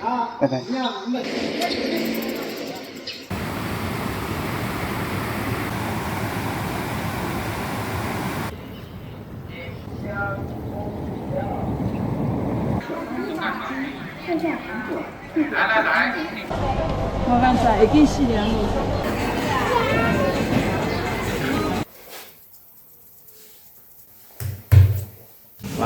拜拜。我刚才已经4年了。哇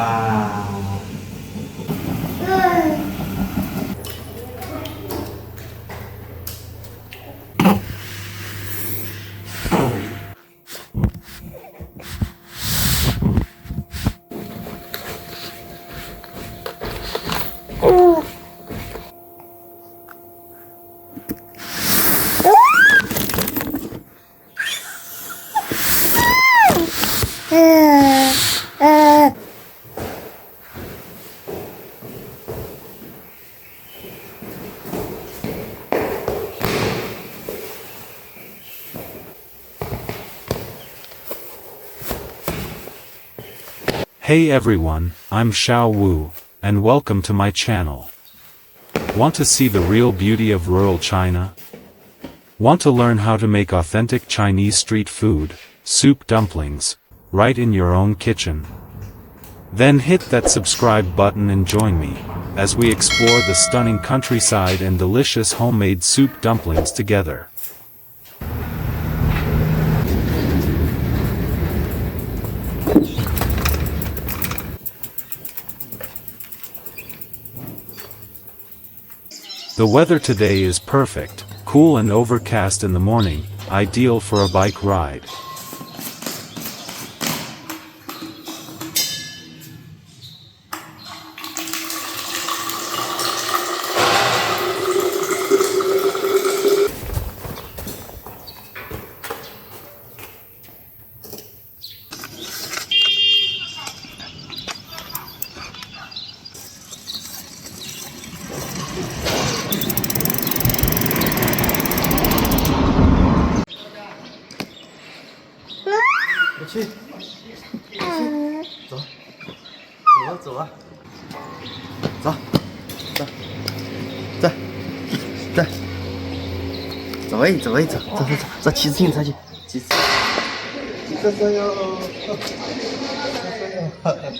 ！Hey everyone, I'm XiaoWu, and welcome to my channel. Want to see the real beauty of rural China? Want to learn how to make authentic Chinese street food, soup dumplings, right in your own kitchen? Then hit that subscribe button and join me, as we explore the stunning countryside and delicious homemade soup dumplings together. The weather today is perfect, cool and overcast in the morning, ideal for a bike ride.去，走，走啊，走，走，骑自行车去，骑自行车哟，走，拜拜。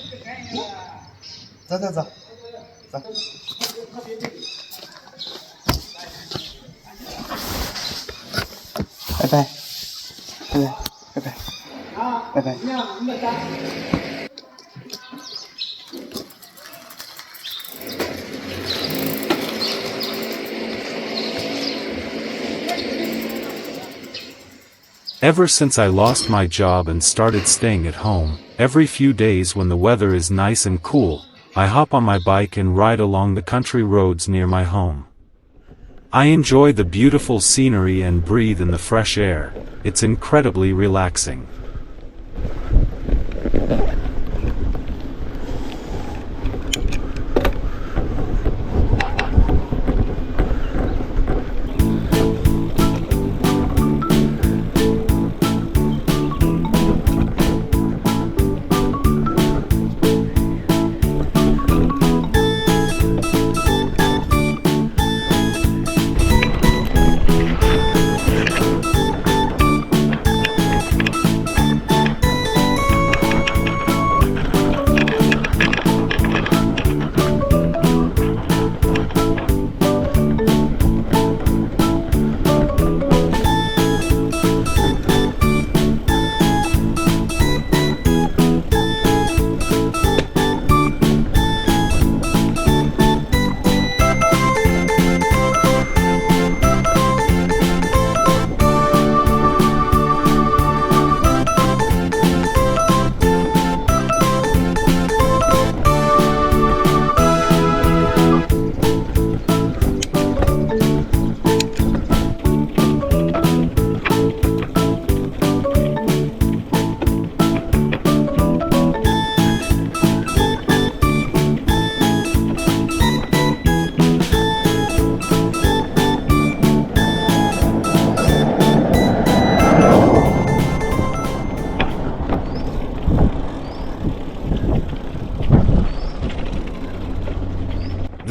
Ever since I lost my job and started staying at home, every few days when the weather is nice and cool, I hop on my bike and ride along the country roads near my home. I enjoy the beautiful scenery and breathe in the fresh air. It's incredibly relaxing.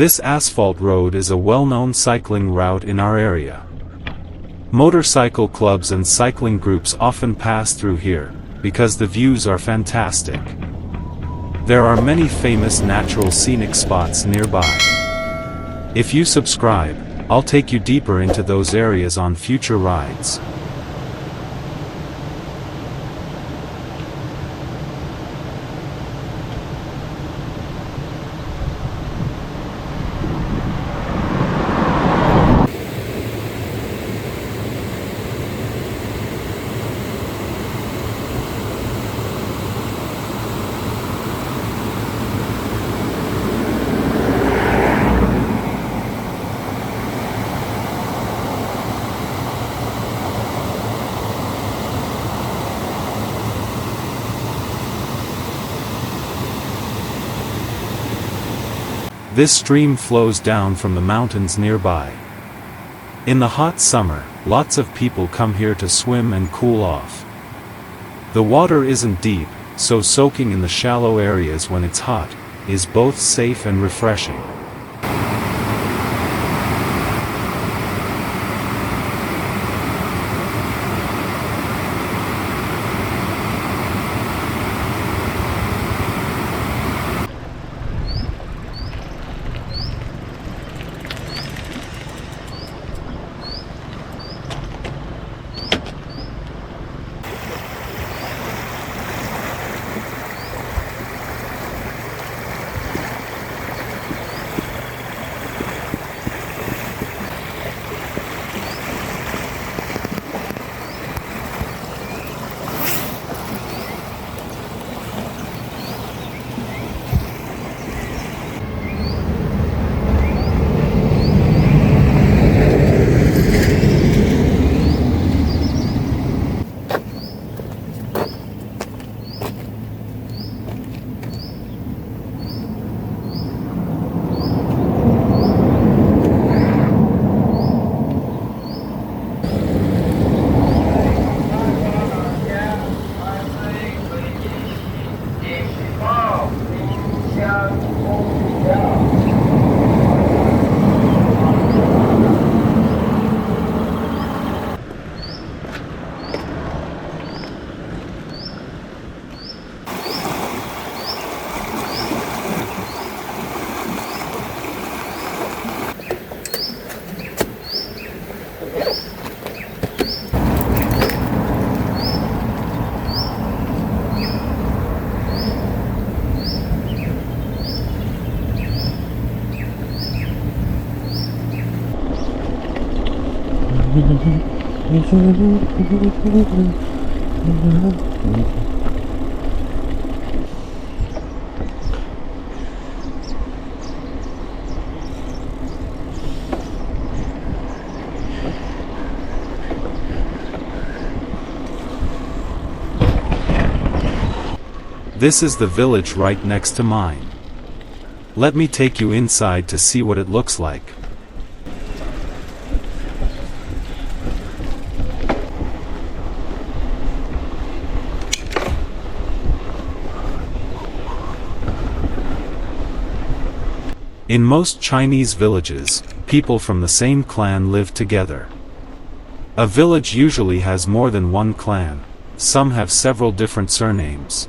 This asphalt road is a well-known cycling route in our area. Motorcycle clubs and cycling groups often pass through here, because the views are fantastic. There are many famous natural scenic spots nearby. If you subscribe, I'll take you deeper into those areas on future rides. This stream flows down from the mountains nearby. In the hot summer, lots of people come here to swim and cool off. The water isn't deep, so soaking in the shallow areas when it's hot is both safe and refreshing. This is the village right next to mine. Let me take you inside to see what it looks like. In most Chinese villages, people from the same clan live together. A village usually has more than one clan. Some have several different surnames.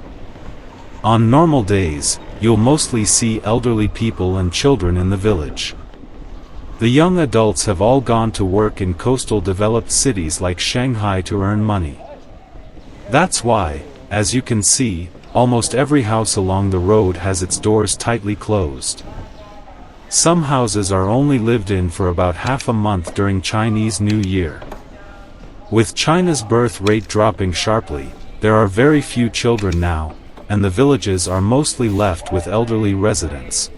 On normal days, you'll mostly see elderly people and children in the village. The young adults have all gone to work in coastal developed cities like Shanghai to earn money. That's why, as you can see, almost every house along the road has its doors tightly closed. Some houses are only lived in for about half a month during Chinese New Year. With China's birth rate dropping sharply, there are very few children now, and the villages are mostly left with elderly residents.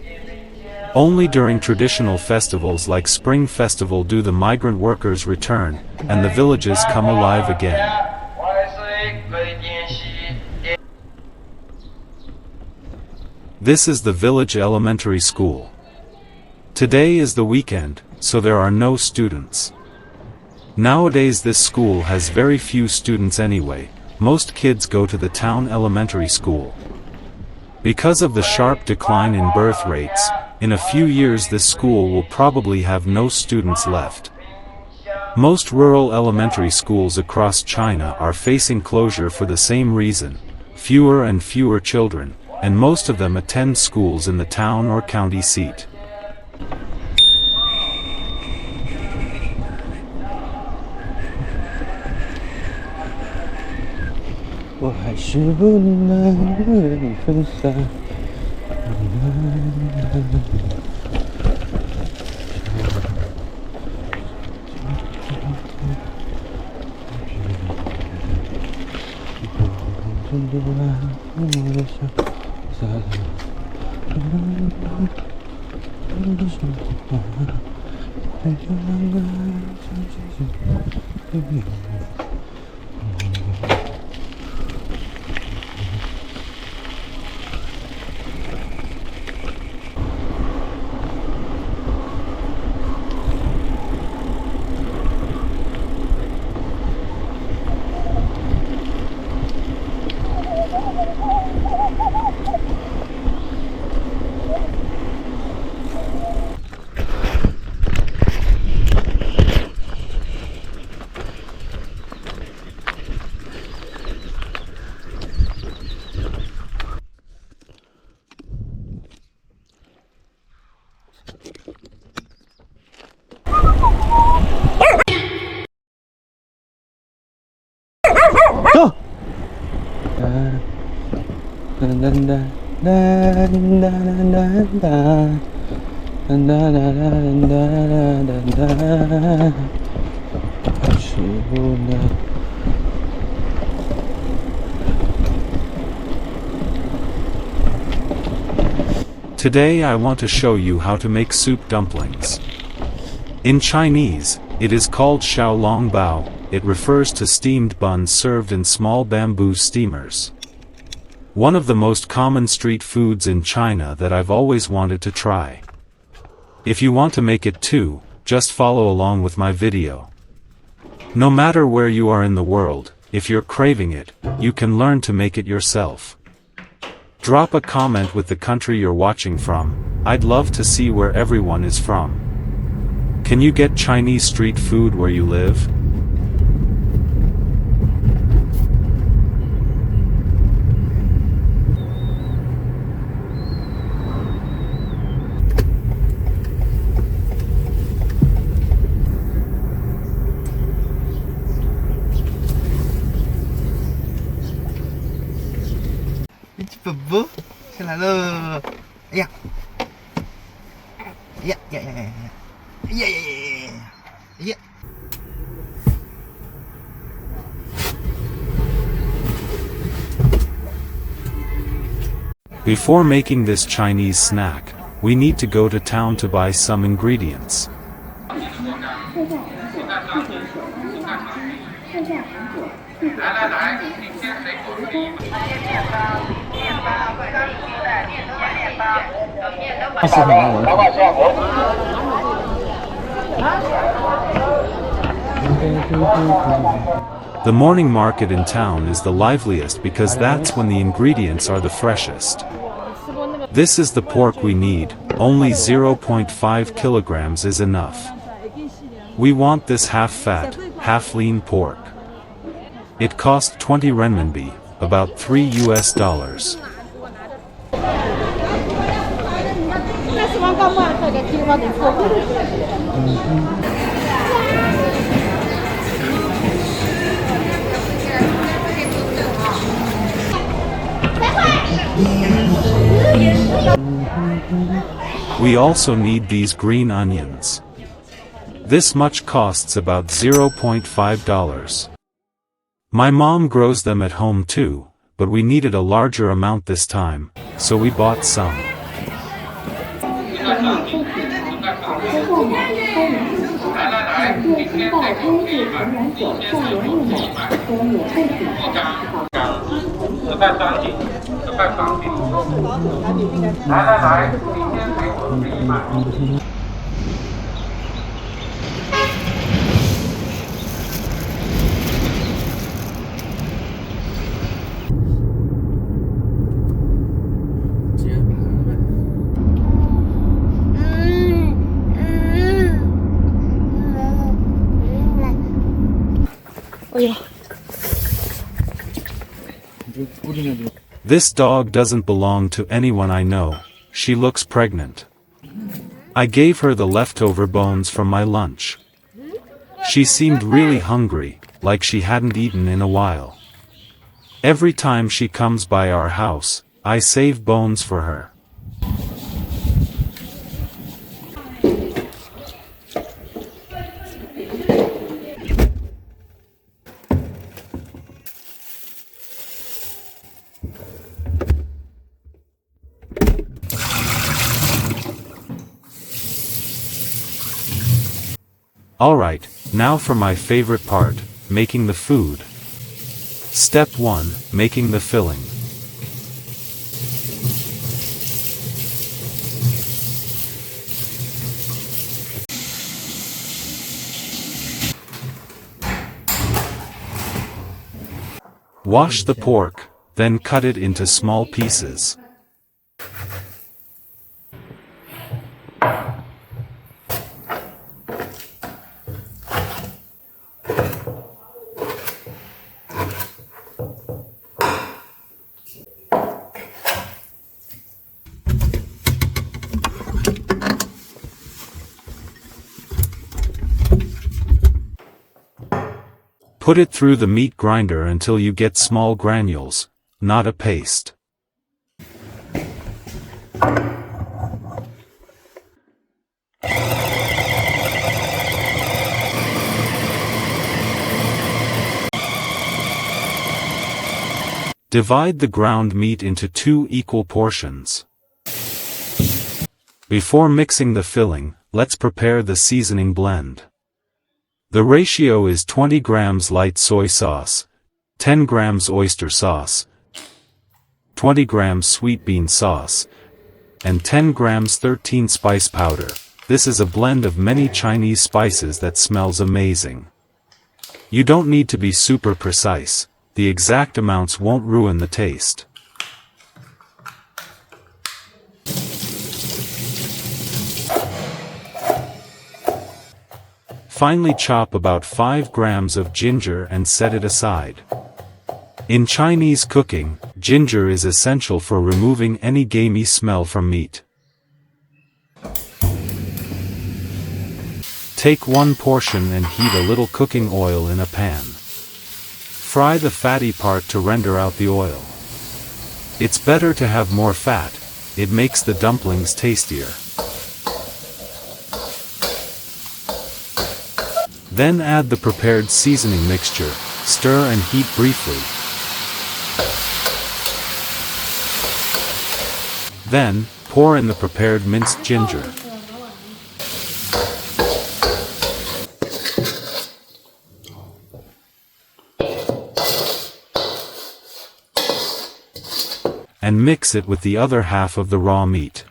Only during traditional festivals like Spring Festival do the migrant workers return, and the villages come alive again. This is the village elementary school. Today is the weekend, so there are no students. Nowadays this school has very few students anyway. Most kids go to the town elementary school. Because of the sharp decline in birth rates, In a few years this school will probably have no students left. Most rural elementary schools across China are facing closure for the same reason: fewer and fewer children, and most of them attend schools in the town or county seat. Today I want to show you how to make soup dumplings. In Chinese, it is called xiaolongbao. It refers to steamed buns served in small bamboo steamers. One of the most common street foods in China that I've always wanted to try. If you want to make it too, just follow along with my video. No matter where you are in the world, if you're craving it, you can learn to make it yourself. Drop a comment with the country you're watching from. I'd love to see where everyone is from. Can you get Chinese street food where you live? bubble 下来了，哎呀，哎呀呀呀呀呀，哎呀呀呀呀，哎呀。Before making this Chinese snack, we need to go to town to buy some ingredients. The morning market in town is the liveliest because that's when the ingredients are the freshest. This is the pork we need, only 0.5 kilograms is enough. We want this half-fat, half-lean pork. It cost 20 renminbi, about $3 US. We also need these green onions. This much costs about $0.5. My mom grows them at home too, but we needed a larger amount this time, so we bought some. This dog doesn't belong to anyone I know. She looks pregnant. I gave her the leftover bones from my lunch. She seemed really hungry, like she hadn't eaten in a while. Every time she comes by our house, I save bones for her. Alright, now for my favorite part, making the food. Step 1, making the filling. Wash the pork, then cut it into small pieces. Put it through the meat grinder until you get small granules, not a paste. Divide the ground meat into 2 equal portions. Before mixing the filling, let's prepare the seasoning blend. The ratio is 20 grams light soy sauce, 10 grams oyster sauce, 20 grams sweet bean sauce, and 10 grams 13 spice powder. This is a blend of many Chinese spices that smells amazing. You don't need to be super precise, the exact amounts won't ruin the taste. Finally chop about 5 grams of ginger and set it aside. In Chinese cooking, ginger is essential for removing any gamey smell from meat. Take 1 portion and heat a little cooking oil in a pan. Fry the fatty part to render out the oil. It's better to have more fat, it makes the dumplings tastier. Then add the prepared seasoning mixture, stir and heat briefly. Then, pour in the prepared minced ginger. And mix it with the other half of the raw meat.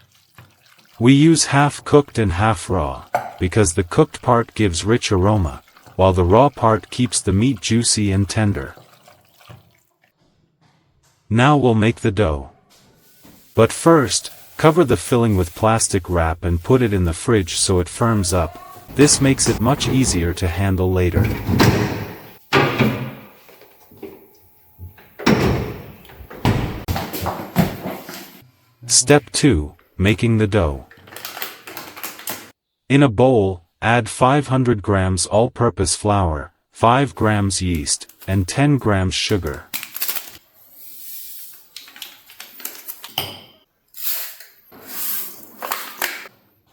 We use half cooked and half raw, because the cooked part gives rich aroma, while the raw part keeps the meat juicy and tender. Now we'll make the dough. But first, cover the filling with plastic wrap and put it in the fridge so it firms up. This makes it much easier to handle later. Step 2, making the dough. In a bowl, add 500 grams all-purpose flour, 5 grams yeast, and 10 grams sugar.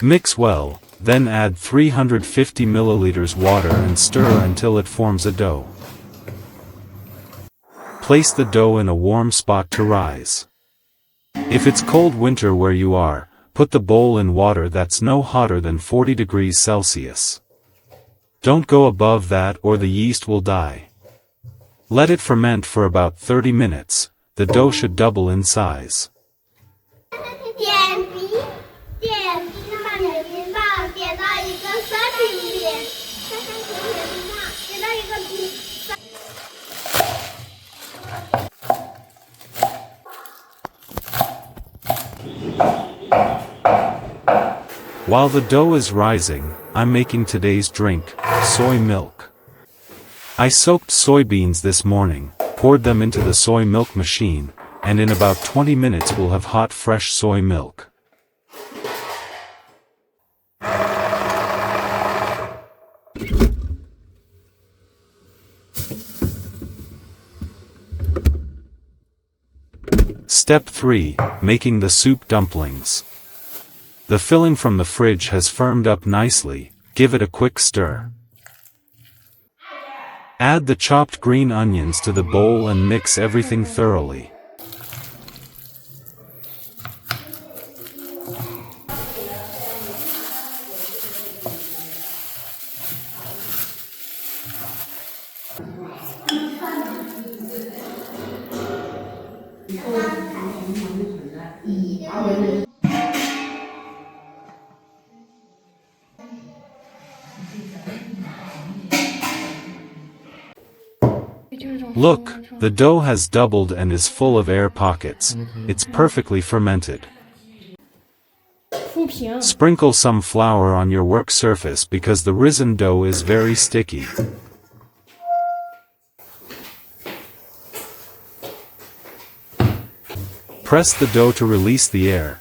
Mix well, then add 350 milliliters water and stir until it forms a dough. Place the dough in a warm spot to rise. If it's cold winter where you are, put the bowl in water that's no hotter than 40 degrees Celsius. Don't go above that or the yeast will die. Let it ferment for about 30 minutes, the dough should double in size. While the dough is rising, I'm making today's drink, soy milk. I soaked soybeans this morning, poured them into the soy milk machine, and in about 20 minutes we'll have hot fresh soy milk. Step 3. Making the soup dumplings. The filling from the fridge has firmed up nicely, give it a quick stir. Add the chopped green onions to the bowl and mix everything thoroughly. Look, the dough has doubled and is full of air pockets. It's perfectly fermented. Sprinkle some flour on your work surface because the risen dough is very sticky. Press the dough to release the air.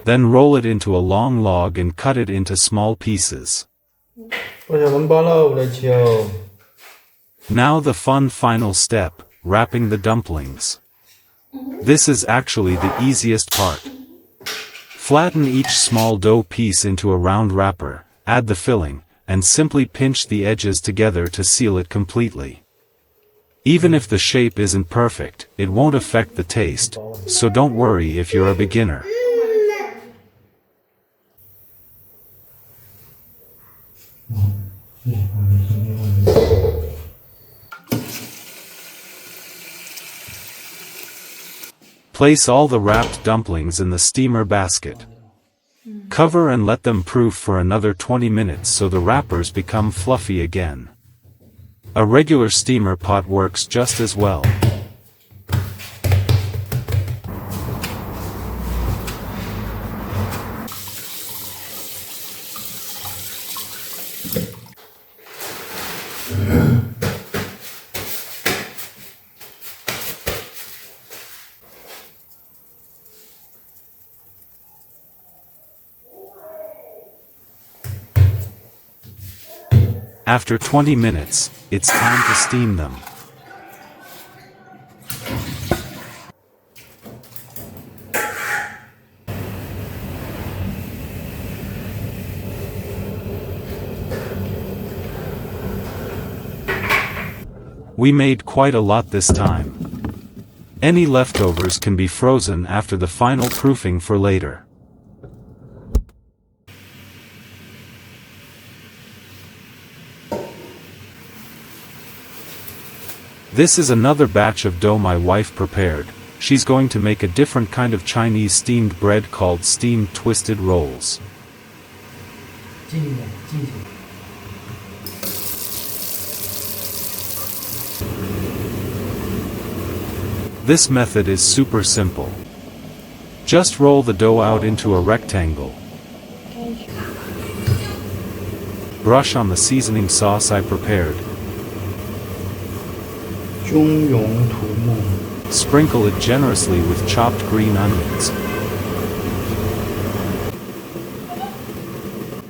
Then roll it into a long log and cut it into small pieces. Now the fun final step, wrapping the dumplings. This is actually the easiest part. Flatten each small dough piece into a round wrapper, add the filling, and simply pinch the edges together to seal it completely. Even if the shape isn't perfect, it won't affect the taste, so don't worry if you're a beginner. Place all the wrapped dumplings in the steamer basket. Cover and let them proof for another 20 minutes so the wrappers become fluffy again. A regular steamer pot works just as well. After 20 minutes, it's time to steam them. We made quite a lot this time. Any leftovers can be frozen after the final proofing for later. This is another batch of dough my wife prepared. She's going to make a different kind of Chinese steamed bread called steamed twisted rolls. This method is super simple. Just roll the dough out into a rectangle. Brush on the seasoning sauce I prepared. Sprinkle it generously with chopped green onions.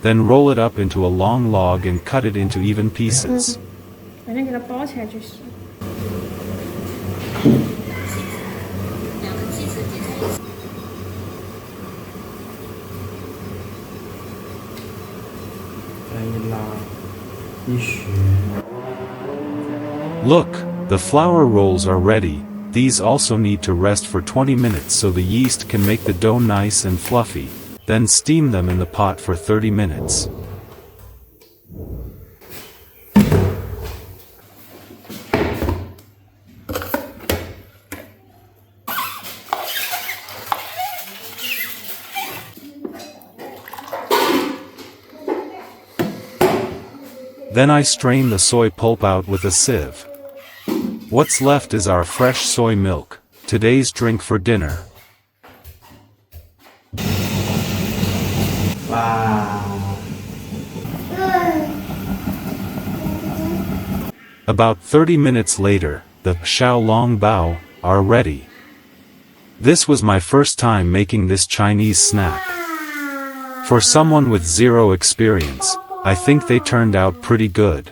Then roll it up into a long log and cut it into even pieces. Look, the flour rolls are ready. These also need to rest for 20 minutes so the yeast can make the dough nice and fluffy. Then steam them in the pot for 30 minutes. Then I strain the soy pulp out with a sieve. What's left is our fresh soy milk. today's drink for dinner. Wow. About 30 minutes later, the xiaolongbao are ready. This was my first time making this Chinese snack. For someone with zero experience, I think they turned out pretty good.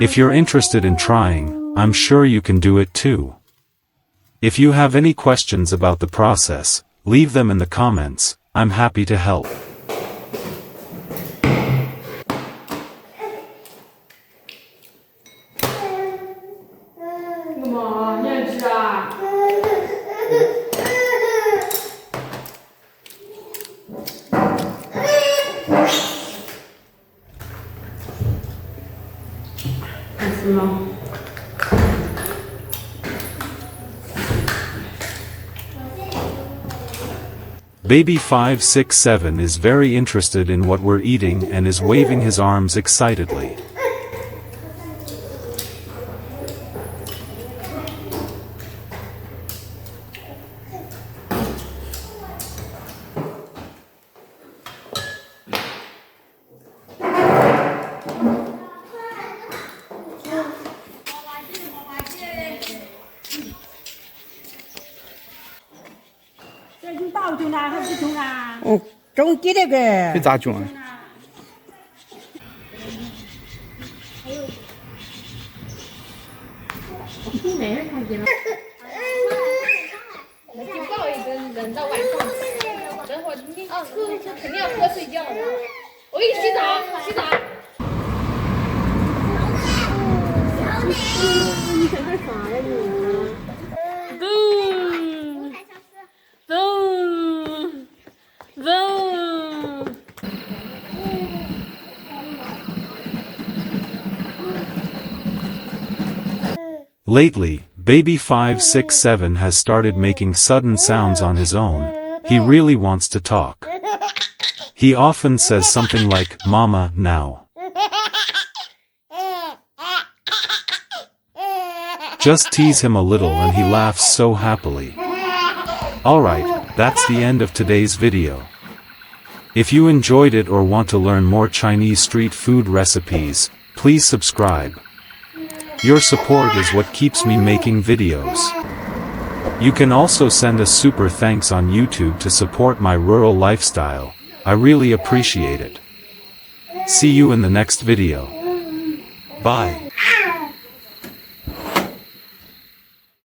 If you're interested in trying, I'm sure you can do it too. If you have any questions about the process, leave them in the comments. I'm happy to help. Baby 567 is very interested in what we're eating and is waving his arms excitedly. Trông kia đấy kìa. Cái giá chuẩn. Lately, Baby 567 has started making sudden sounds on his own. He really wants to talk. He often says something like, "Mama, now." Just tease him a little and he laughs so happily. Alright, that's the end of today's video. If you enjoyed it or want to learn more Chinese street food recipes, please subscribe. Your support is what keeps me making videos. You can also send a super thanks on YouTube to support my rural lifestyle. I really appreciate it. See you in the next video. Bye.